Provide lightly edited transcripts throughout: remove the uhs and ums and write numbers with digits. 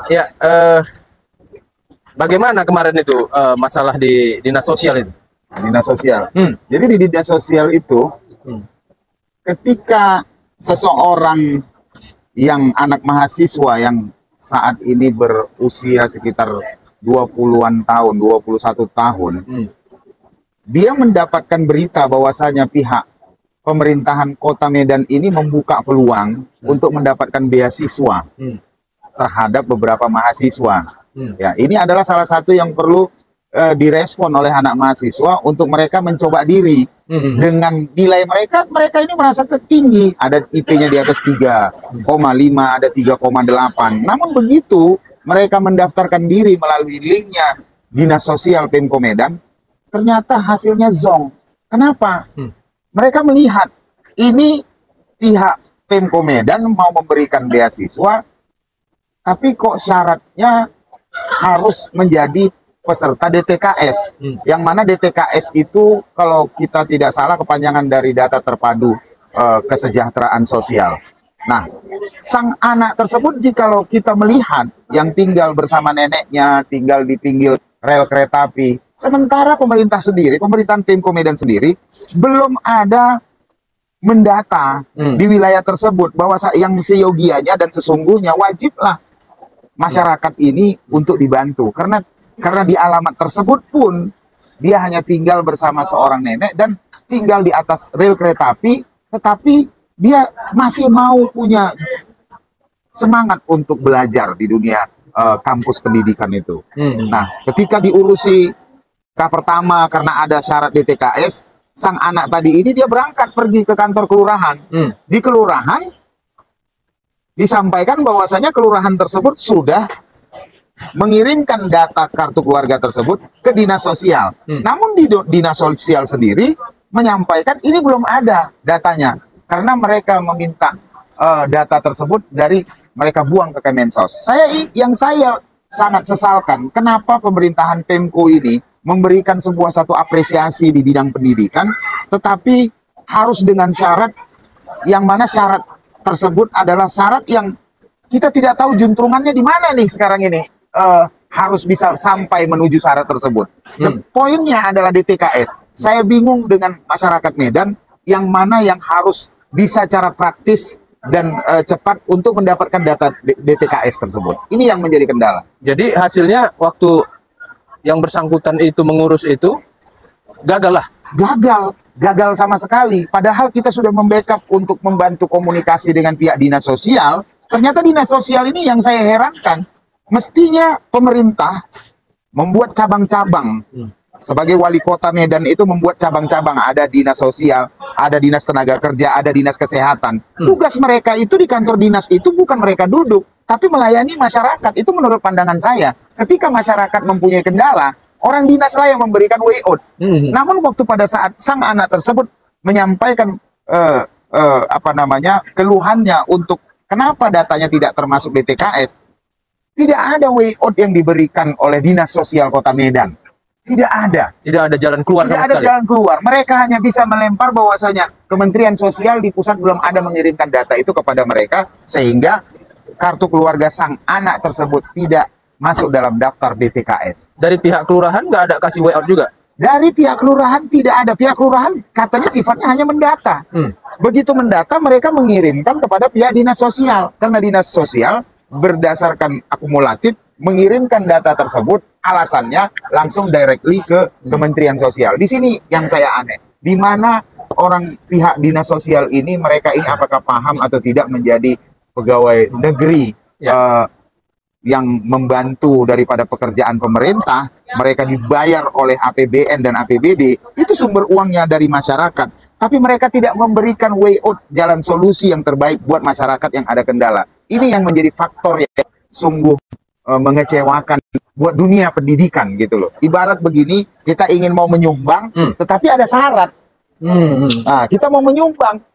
Ya, bagaimana kemarin itu masalah di dinas sosial itu? Dinas sosial. Hmm. Jadi di dinas sosial itu, ketika seseorang yang anak mahasiswa yang saat ini berusia sekitar 20-an tahun, 21 tahun, dia mendapatkan berita bahwasanya pihak pemerintahan Kota Medan ini membuka peluang untuk mendapatkan beasiswa terhadap beberapa mahasiswa. Ya, ini adalah salah satu yang perlu direspon oleh anak mahasiswa untuk mereka mencoba diri dengan nilai mereka ini merasa tertinggi, ada IP-nya di atas 3,5, ada 3,8. Namun begitu mereka mendaftarkan diri melalui linknya Dinas Sosial Pemko Medan, ternyata hasilnya zonk. Kenapa? Mereka melihat ini pihak Pemko Medan mau memberikan beasiswa, tapi kok syaratnya harus menjadi peserta DTKS, yang mana DTKS itu kalau kita tidak salah kepanjangan dari Data Terpadu Kesejahteraan Sosial. Nah, sang anak tersebut jikalau kita melihat yang tinggal bersama neneknya, tinggal di pinggir rel kereta api, sementara pemerintah sendiri, pemerintahan Pemko Medan sendiri belum ada mendata di wilayah tersebut bahwa yang seyogianya dan sesungguhnya wajiblah masyarakat ini untuk dibantu, karena di alamat tersebut pun dia hanya tinggal bersama seorang nenek dan tinggal di atas rel kereta api, tetapi dia masih mau punya semangat untuk belajar di dunia kampus pendidikan itu. Nah, ketika diurusi tahap pertama karena ada syarat DTKS, sang anak tadi ini dia berangkat pergi ke kantor kelurahan. Di kelurahan disampaikan bahwasanya kelurahan tersebut sudah mengirimkan data kartu keluarga tersebut ke dinas sosial. Namun di dinas sosial sendiri menyampaikan ini belum ada datanya, karena mereka meminta data tersebut dari mereka buang ke Kemensos. Yang saya sangat sesalkan, kenapa pemerintahan Pemko ini memberikan satu apresiasi di bidang pendidikan, tetapi harus dengan syarat yang mana syarat tersebut adalah syarat yang kita tidak tahu juntrungannya di mana nih sekarang ini, harus bisa sampai menuju syarat tersebut. Poinnya adalah DTKS. Saya bingung dengan masyarakat Medan yang mana yang harus bisa cara praktis dan cepat untuk mendapatkan data DTKS tersebut. Ini yang menjadi kendala. Jadi hasilnya waktu yang bersangkutan itu mengurus itu gagal lah. Gagal sama sekali. Padahal kita sudah membackup untuk membantu komunikasi dengan pihak dinas sosial. Ternyata dinas sosial ini yang saya herankan, mestinya pemerintah membuat cabang-cabang. Sebagai wali kota Medan itu membuat cabang-cabang, ada dinas sosial, ada dinas tenaga kerja, ada dinas kesehatan. Tugas mereka itu di kantor dinas itu bukan mereka duduk, tapi melayani masyarakat. Itu menurut pandangan saya. Ketika masyarakat mempunyai kendala, orang dinas lah yang memberikan way out. Namun waktu pada saat sang anak tersebut menyampaikan keluhannya untuk kenapa datanya tidak termasuk DTKS, tidak ada way out yang diberikan oleh dinas sosial Kota Medan. Tidak ada. Tidak ada jalan keluar. Tidak ada jalan keluar. Mereka hanya bisa melempar bahwasanya Kementerian Sosial di pusat belum ada mengirimkan data itu kepada mereka, sehingga kartu keluarga sang anak tersebut tidak masuk dalam daftar DTKS. Dari pihak kelurahan nggak ada kasih way out juga? Dari pihak kelurahan tidak ada. Pihak kelurahan katanya sifatnya hanya mendata. Begitu mendata, mereka mengirimkan kepada pihak dinas sosial. Karena dinas sosial berdasarkan akumulatif mengirimkan data tersebut, alasannya langsung directly ke Kementerian Sosial. Di sini yang saya aneh, di mana orang pihak dinas sosial ini, mereka ini apakah paham atau tidak menjadi pegawai negeri yang membantu daripada pekerjaan pemerintah, mereka dibayar oleh APBN dan APBD, itu sumber uangnya dari masyarakat. Tapi mereka tidak memberikan way out, jalan solusi yang terbaik buat masyarakat yang ada kendala. Ini yang menjadi faktor yang sungguh mengecewakan buat dunia pendidikan gitu loh. Ibarat begini, kita ingin mau menyumbang, tetapi ada syarat. Nah, kita mau menyumbang,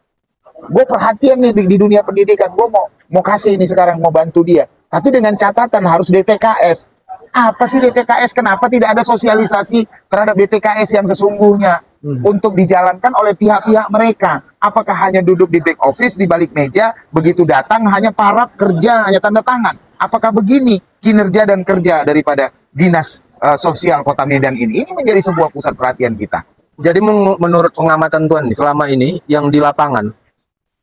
gue perhatian nih di dunia pendidikan, gue mau kasih ini sekarang, mau bantu dia. Tapi dengan catatan harus DTKS. Apa sih DTKS? Kenapa tidak ada sosialisasi terhadap DTKS yang sesungguhnya untuk dijalankan oleh pihak-pihak mereka? Apakah hanya duduk di back office, di balik meja, begitu datang hanya paraf kerja, hanya tanda tangan? Apakah begini kinerja dan kerja daripada Dinas Sosial Kota Medan ini? Ini menjadi sebuah pusat perhatian kita. Jadi menurut pengamatan Tuan nih, selama ini yang di lapangan,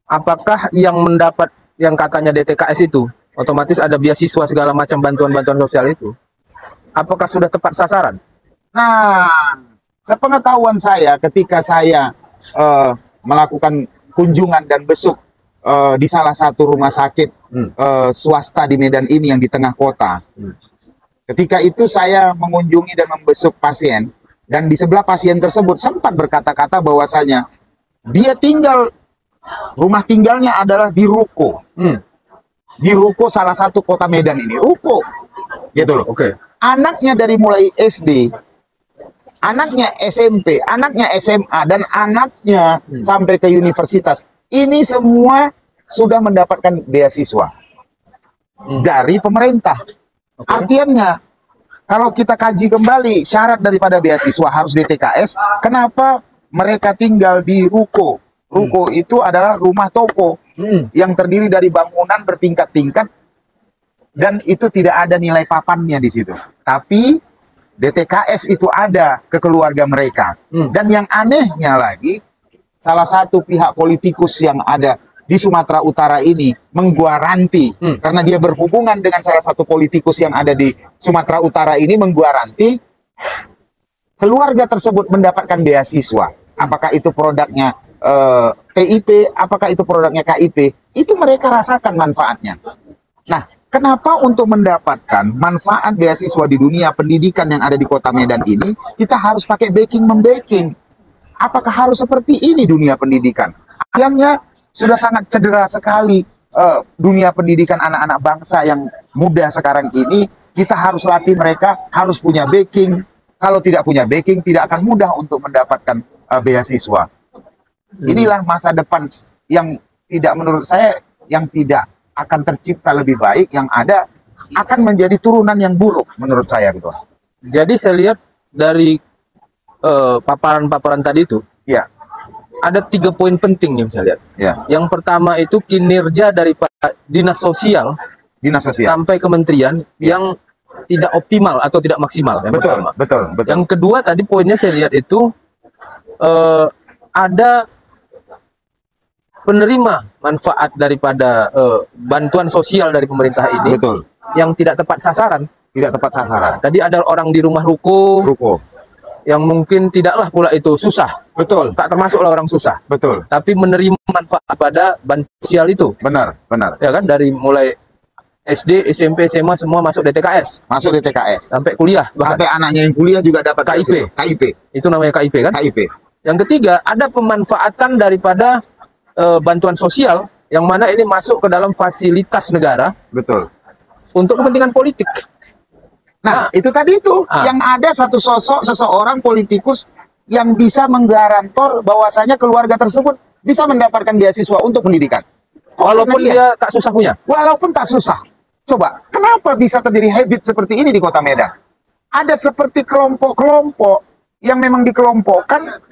apakah yang mendapat yang katanya DTKS itu, otomatis ada beasiswa segala macam bantuan-bantuan sosial itu, apakah sudah tepat sasaran? Nah, sepengetahuan saya ketika saya melakukan kunjungan dan besuk di salah satu rumah sakit swasta di Medan ini yang di tengah kota. Ketika itu saya mengunjungi dan membesuk pasien, dan di sebelah pasien tersebut sempat berkata-kata bahwasanya dia rumah tinggalnya adalah di ruko. Di ruko salah satu kota Medan ini, ruko. Gitu loh. Oke. Anaknya dari mulai SD, anaknya SMP, anaknya SMA, dan anaknya sampai ke universitas. Ini semua sudah mendapatkan beasiswa dari pemerintah. Artinya, kalau kita kaji kembali syarat daripada beasiswa harus DTKS, kenapa mereka tinggal di ruko? Ruko itu adalah rumah toko yang terdiri dari bangunan bertingkat-tingkat, dan itu tidak ada nilai papannya di situ. Tapi DTKS itu ada ke keluarga mereka. Dan yang anehnya lagi, salah satu pihak politikus yang ada di Sumatera Utara ini mengguaranti, karena dia berhubungan dengan salah satu politikus yang ada di Sumatera Utara ini, mengguaranti keluarga tersebut mendapatkan beasiswa. Apakah itu produknya PIP, apakah itu produknya KIP, itu mereka rasakan manfaatnya. Nah, kenapa untuk mendapatkan manfaat beasiswa di dunia pendidikan yang ada di Kota Medan ini, kita harus pakai backing-membacking? Apakah harus seperti ini dunia pendidikan? Akhirnya sudah sangat cedera sekali dunia pendidikan anak-anak bangsa yang muda sekarang ini. Kita harus latih mereka, harus punya backing. Kalau tidak punya backing, tidak akan mudah untuk mendapatkan beasiswa. Inilah masa depan yang tidak, menurut saya, yang tidak akan tercipta lebih baik, yang ada akan menjadi turunan yang buruk menurut saya gitu. Jadi saya lihat dari paparan-paparan tadi itu, Ya, ada 3 poin penting yang saya lihat. ya. Yang pertama itu kinerja dari dinas sosial Dinas sosial. sampai kementerian yang tidak optimal atau tidak maksimal. Yang Betul, pertama. betul, betul. Yang kedua tadi poinnya saya lihat itu ada penerima manfaat daripada bantuan sosial dari pemerintah ini Betul. yang tidak tepat sasaran. Tidak tepat sasaran. Tadi ada orang di rumah ruko Ruko. yang mungkin tidaklah pula itu susah. Betul, Tak termasuklah orang susah. betul. Tapi menerima manfaat pada bantuan sosial itu. Benar, benar. Ya kan, dari mulai SD, SMP, SMA semua masuk DTKS. Masuk DTKS. Sampai kuliah bahkan. Sampai anaknya yang kuliah juga dapat KIP. KIP. Itu namanya KIP kan? KIP. Yang ketiga, ada pemanfaatan daripada bantuan sosial yang mana ini masuk ke dalam fasilitas negara Betul. untuk kepentingan politik. Nah, itu tadi itu yang ada satu sosok seseorang politikus yang bisa menggarantor bahwasanya keluarga tersebut bisa mendapatkan beasiswa untuk pendidikan. Walaupun dia tak susah punya. Walaupun tak susah. Coba, kenapa bisa terjadi habit seperti ini di Kota Medan? Ada seperti kelompok-kelompok yang memang dikelompokkan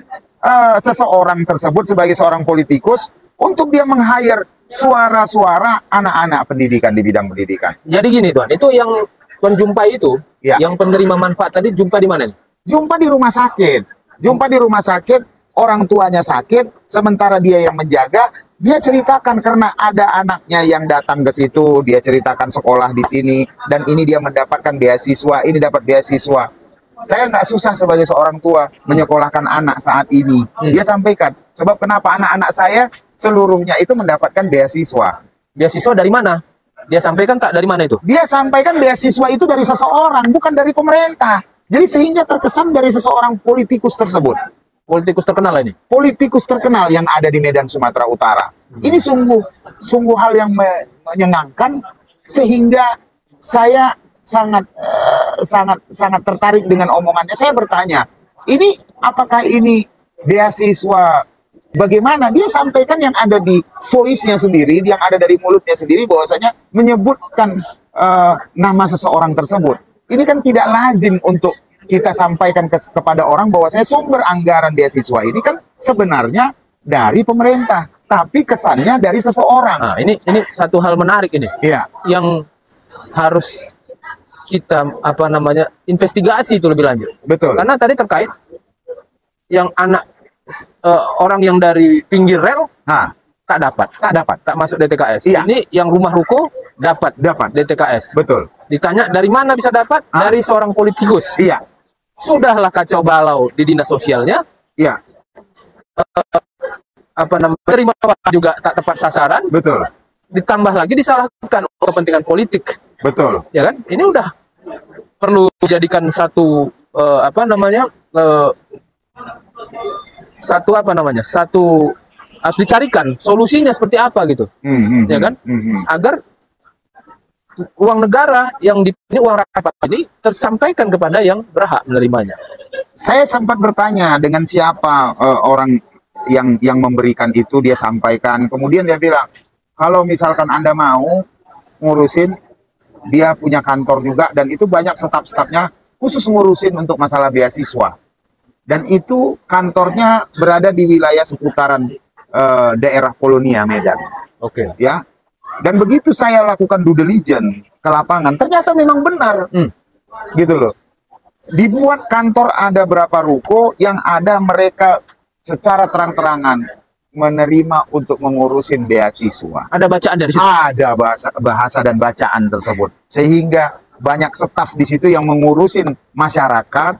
seseorang tersebut sebagai seorang politikus untuk dia meng-hire suara-suara anak-anak pendidikan di bidang pendidikan. Jadi gini Tuan, itu yang Tuan jumpai itu, Ya. yang penerima manfaat tadi jumpa di mana nih? Jumpa di rumah sakit. Jumpa di rumah sakit, orang tuanya sakit, sementara dia yang menjaga. Dia ceritakan karena ada anaknya yang datang ke situ, dia ceritakan sekolah di sini, dan ini dia mendapatkan beasiswa, ini dapat beasiswa. Saya nggak susah sebagai seorang tua menyekolahkan anak saat ini. Dia sampaikan, sebab kenapa anak-anak saya seluruhnya itu mendapatkan beasiswa. Beasiswa dari mana? Dia sampaikan tak dari mana itu? Dia sampaikan beasiswa itu dari seseorang, bukan dari pemerintah. Jadi sehingga terkesan dari seseorang politikus tersebut. Politikus terkenal ini. Politikus terkenal yang ada di Medan, Sumatera Utara. Ini sungguh hal yang menyenangkan, sehingga saya sangat tertarik dengan omongannya. Saya bertanya, ini apakah ini beasiswa? Bagaimana? Dia sampaikan yang ada di voice-nya sendiri, yang ada dari mulutnya sendiri, bahwasanya menyebutkan nama seseorang tersebut. Ini kan tidak lazim untuk kita sampaikan kepada orang bahwasanya sumber anggaran beasiswa ini kan sebenarnya dari pemerintah, tapi kesannya dari seseorang. Nah, ini satu hal menarik ini. Iya. Yang harus kita apa namanya investigasi itu lebih lanjut. Betul. Karena tadi terkait yang anak orang yang dari pinggir rel Nah, tak dapat, tak masuk DTKS. Iya. Ini yang rumah ruko dapat DTKS. betul. Ditanya dari mana bisa dapat? Dari seorang politikus. Iya, Sudahlah kacau balau di dinas sosialnya, iya, apa namanya terima juga tak tepat sasaran, betul, ditambah lagi disalahkan untuk kepentingan politik, betul. ya kan? Ini udah perlu dijadikan satu apa namanya satu harus dicarikan solusinya seperti apa gitu, ya kan? Agar uang negara yang ini uang rakyat ini tersampaikan kepada yang berhak menerimanya. Saya sempat bertanya dengan siapa orang yang memberikan itu, dia sampaikan. Kemudian dia bilang, kalau misalkan Anda mau ngurusin, dia punya kantor juga, dan itu banyak staf-stafnya khusus ngurusin untuk masalah beasiswa. Dan itu kantornya berada di wilayah seputaran daerah Polonia, Medan. Oke. Ya. Dan begitu saya lakukan due diligence ke lapangan, ternyata memang benar. Gitu loh. Dibuat kantor ada berapa ruko yang ada mereka secara terang-terangan menerima untuk mengurusin beasiswa. Ada bacaan dari situ. Ada bahasa dan bacaan tersebut. Sehingga banyak staf di situ yang mengurusin masyarakat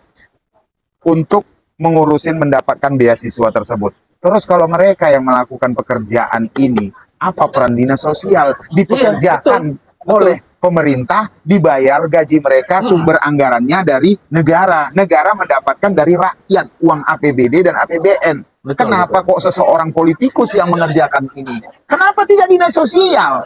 untuk mengurusin mendapatkan beasiswa tersebut. Terus kalau mereka yang melakukan pekerjaan ini, apa peran dinas sosial? Dipekerjakan oleh pemerintah, dibayar gaji mereka, sumber anggarannya dari negara. Negara mendapatkan dari rakyat, uang APBD dan APBN. Kenapa kok seseorang politikus yang mengerjakan ini? Kenapa tidak dinas sosial?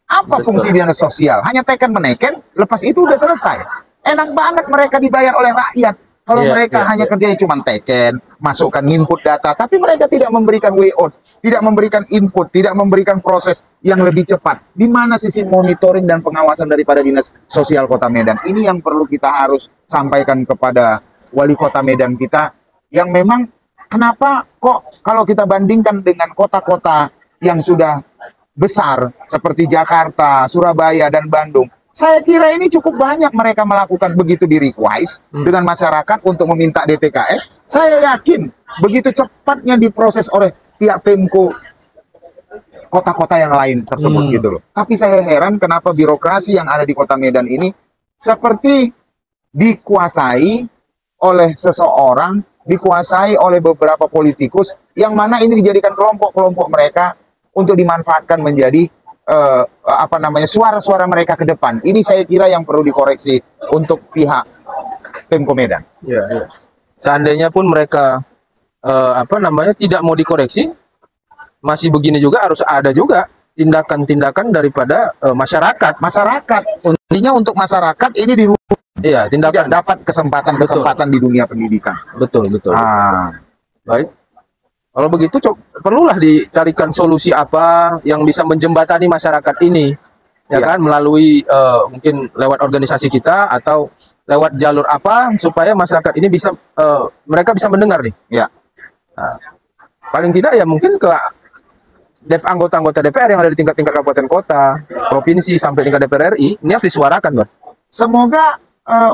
Apa fungsi dinas sosial? Hanya teken meneken, lepas itu udah selesai. Enak banget mereka dibayar oleh rakyat. Kalau mereka hanya kerjanya cuma teken, masukkan input data, tapi mereka tidak memberikan way out, tidak memberikan input, tidak memberikan proses yang lebih cepat. Di mana sisi monitoring dan pengawasan daripada Dinas Sosial Kota Medan? Ini yang perlu kita harus sampaikan kepada wali kota Medan kita, yang memang kenapa kok kalau kita bandingkan dengan kota-kota yang sudah besar seperti Jakarta, Surabaya, dan Bandung, saya kira ini cukup banyak mereka melakukan begitu di request dengan masyarakat untuk meminta DTKS. Saya yakin begitu cepatnya diproses oleh pihak Pemko kota-kota yang lain tersebut gitu loh. Tapi saya heran kenapa birokrasi yang ada di Kota Medan ini seperti dikuasai oleh seseorang, dikuasai oleh beberapa politikus, yang mana ini dijadikan kelompok-kelompok mereka untuk dimanfaatkan menjadi apa namanya suara-suara mereka ke depan. Ini saya kira yang perlu dikoreksi untuk pihak Pemko Medan. Ya. Seandainya pun mereka apa namanya tidak mau dikoreksi, masih begini juga harus ada juga tindakan-tindakan daripada masyarakat. Intinya untuk masyarakat ini Iya, tindakan dapat kesempatan di dunia pendidikan. Betul. Ah. Baik. Kalau begitu perlulah dicarikan solusi apa yang bisa menjembatani masyarakat ini, ya kan, melalui mungkin lewat organisasi kita atau lewat jalur apa supaya masyarakat ini bisa mereka bisa mendengar nih. Ya. Nah, paling tidak ya mungkin ke anggota-anggota DPR yang ada di tingkat-tingkat kabupaten kota, provinsi sampai tingkat DPR RI ini harus disuarakan, Bang. Semoga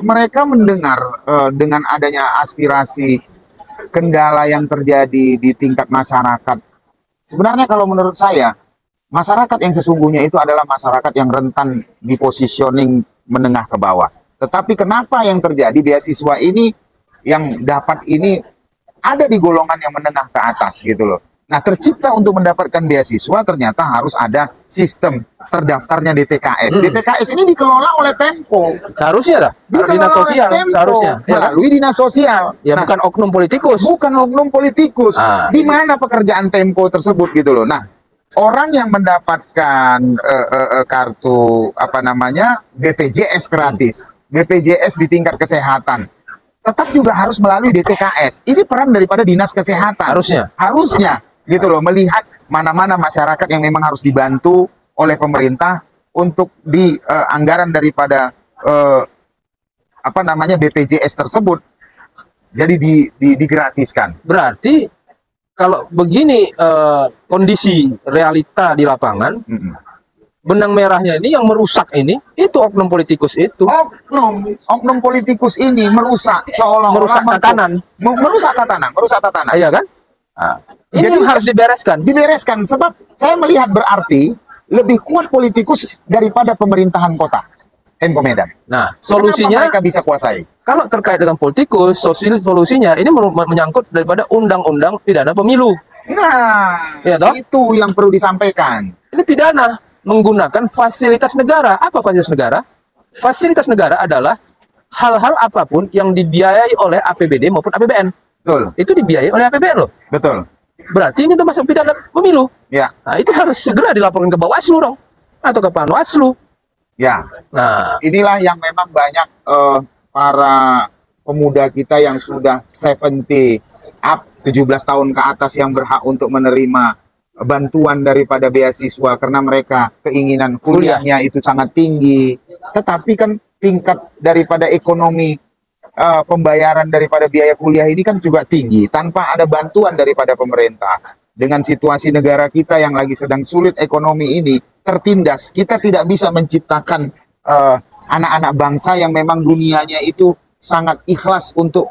mereka mendengar dengan adanya aspirasi kendala yang terjadi di tingkat masyarakat. Sebenarnya kalau menurut saya, masyarakat yang sesungguhnya itu adalah masyarakat yang rentan di positioning menengah ke bawah. Tetapi kenapa yang terjadi beasiswa ini yang dapat ini ada di golongan yang menengah ke atas gitu loh. Nah, tercipta untuk mendapatkan beasiswa ternyata harus ada sistem terdaftarnya DTKS. DTKS ini dikelola oleh Pemko. Seharusnya lah, dinas sosial seharusnya. Melalui dinas sosial. Ya, bukan oknum politikus. Bukan oknum politikus. Di mana pekerjaan Pemko tersebut gitu loh. Nah, orang yang mendapatkan kartu apa namanya BPJS gratis, BPJS di tingkat kesehatan, tetap juga harus melalui DTKS. Ini peran daripada dinas kesehatan. Harusnya gitu loh, melihat mana-mana masyarakat yang memang harus dibantu oleh pemerintah untuk di anggaran daripada apa namanya BPJS tersebut, jadi digratiskan. Berarti kalau begini kondisi realita di lapangan, benang merahnya ini yang merusak ini itu oknum politikus itu. Oknum politikus ini merusak seolah-olah Merusak tatanan. merusak tatanan. Iya kan? Nah, Ini jadi yang harus dibereskan. dibereskan sebab saya melihat berarti lebih kuat politikus daripada pemerintahan kota Pemko Medan. Nah, Kenapa solusinya mereka bisa kuasai? kalau terkait dengan politikus, solusinya ini menyangkut daripada undang-undang pidana pemilu. Nah, Iya toh? itu yang perlu disampaikan. Ini pidana menggunakan fasilitas negara. Apa fasilitas negara? Fasilitas negara adalah hal-hal apapun yang dibiayai oleh APBD maupun APBN. Betul, Itu dibiayai oleh APBN loh. betul. Berarti ini termasuk pidana pemilu. Ya, Nah, itu harus segera dilaporkan ke Bawaslu dong. Atau ke Panwaslu. ya. Nah, Inilah yang memang banyak para pemuda kita yang sudah 70 up, 17 tahun ke atas yang berhak untuk menerima bantuan daripada beasiswa karena mereka keinginan kuliahnya itu sangat tinggi. Tetapi kan tingkat daripada ekonomi pembayaran daripada biaya kuliah ini kan juga tinggi tanpa ada bantuan daripada pemerintah. Dengan situasi negara kita yang lagi sedang sulit ekonomi ini tertindas, kita tidak bisa menciptakan anak-anak bangsa yang memang dunianya itu sangat ikhlas untuk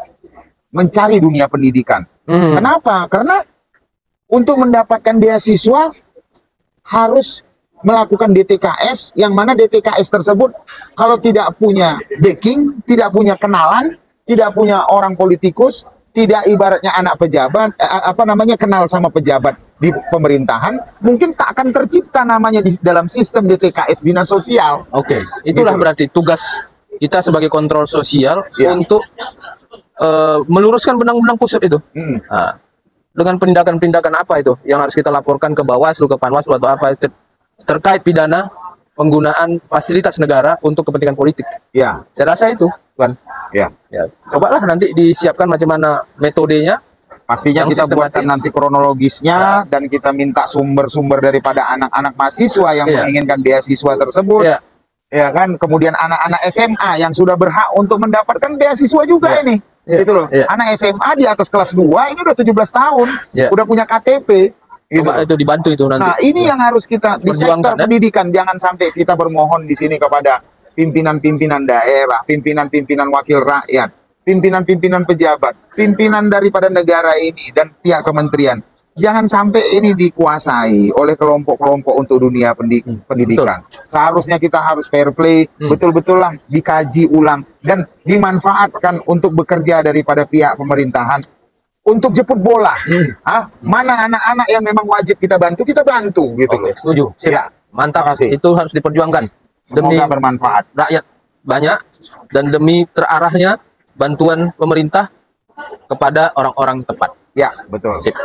mencari dunia pendidikan. Kenapa? Karena untuk mendapatkan beasiswa harus melakukan DTKS, yang mana DTKS tersebut kalau tidak punya backing, tidak punya kenalan, tidak punya orang politikus, tidak ibaratnya anak pejabat, kenal sama pejabat di pemerintahan, mungkin tak akan tercipta namanya di dalam sistem DTKS dinas sosial. oke. Itulah Gitu. berarti tugas kita sebagai kontrol sosial Ya. untuk meluruskan benang-benang kusut itu. Nah, dengan tindakan-tindakan apa itu yang harus kita laporkan ke Bawaslu, ke Panwaslu atau apa terkait pidana penggunaan fasilitas negara untuk kepentingan politik. Ya, Saya rasa itu, Bang. ya. Ya, cobalah nanti disiapkan macam mana metodenya. Pastinya Yang kita buatkan sistematis. nanti kronologisnya dan kita minta sumber-sumber daripada anak-anak mahasiswa yang Iya. menginginkan beasiswa tersebut. Ya, Ya kan, kemudian anak-anak SMA yang sudah berhak untuk mendapatkan beasiswa juga Iya. ini. Iya. Gitu loh. Iya. Anak SMA di atas kelas 2 ini udah 17 tahun, Iya. udah punya KTP. Gitu coba loh. itu dibantu itu nanti. Nah, ini yang harus kita di Perjuangkan, sektor ya. pendidikan, jangan sampai kita bermohon di sini kepada pimpinan-pimpinan daerah, pimpinan-pimpinan wakil rakyat, pimpinan-pimpinan pejabat, pimpinan daripada negara ini dan pihak kementerian. Jangan sampai ini dikuasai oleh kelompok-kelompok untuk dunia pendidikan. Seharusnya kita harus fair play, betul-betul lah dikaji ulang dan dimanfaatkan untuk bekerja daripada pihak pemerintahan untuk jemput bola. Mana anak-anak yang memang wajib kita bantu gitu Oke, loh. setuju. Siap. Ya, Mantap. terima kasih. Itu harus diperjuangkan demi Semoga bermanfaat. rakyat banyak dan demi terarahnya bantuan pemerintah kepada orang-orang tepat. Ya, betul. Sip.